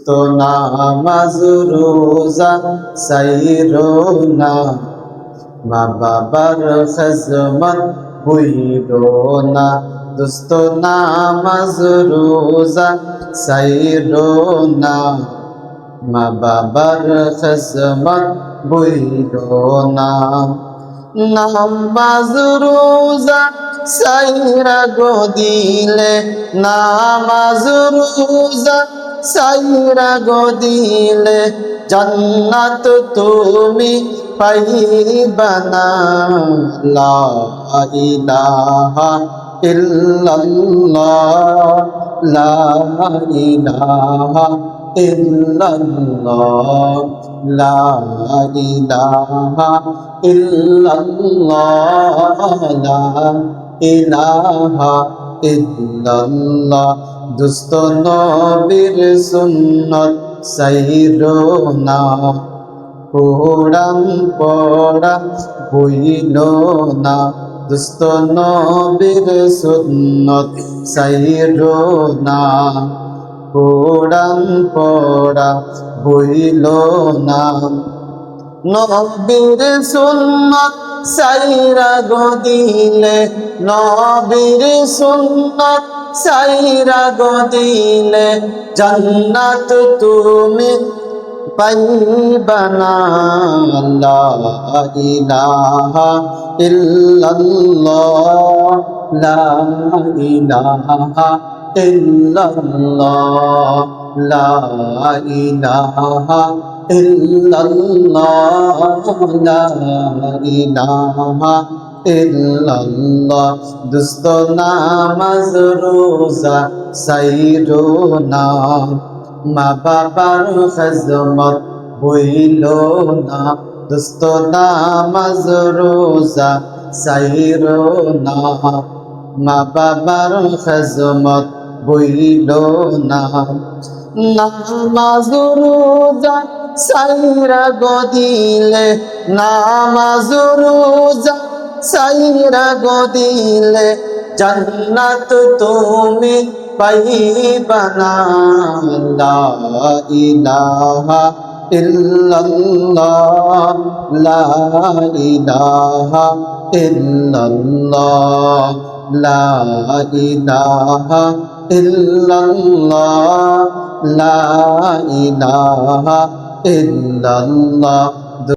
দুস্ত নামাজ রোজা সাইরো না, মা বাবার খেজমত ভুইলো না। দুস্ত নামাজ রোজা সাইরো না, মা বাবার খেজমত ভুইলো না। নামাজ রোজা সাইরা গো দিলে, নামাজ রোজা সাইরা গো দিলে, জান্নাত তুমি পাইবা না। লা ইলাহা ইল্লাল্লাহ, লা ইলাহা ইল্লাল্লাহ, লা ইলাহা ইল্লাল্লাহ, লা ইলাহা ইল্লাল্লাহ। দুস্ত নবীর সুন্নত সাইরো না, কোরআন পড়া ভুইলো না। দুস্ত নবীর সুন্নত সাইরো না, কোরআন পড়া ভুইলো না। নবীর সুন্নত সাইরা গো দিলে, নবীর সুন্নত সাইরা গো দিলে, জান্নাত তুমি পাইবা না। লা ইলাহা ইল্লাল্লাহ, লা ইলাহা ইল্লাল্লাহ, লা ইলাহা ইল্লাল্লাহ, লা ইলাহা ইল্লাল্লাহ। দুস্ত নামাজ রোজা সাইরো না, মা বাবার খেজমত ভুইলো না। দুস্ত নামাজ রোজা সাইরো না, মা বাবার খেজমত ভুইলো না। নামাজ রোজা সাইরা গো দিলে, নামাজ রোজা সাইরা গো দিলে, জান্নাত তুমি পাইবা না। লা ইলাহা ইল্লাল্লাহ, লা ইলাহা ইল্লাল্লাহ, লা ইলাহা ইল্লাল্লাহ, লা ইলাহা ইল্লাল্লাহ।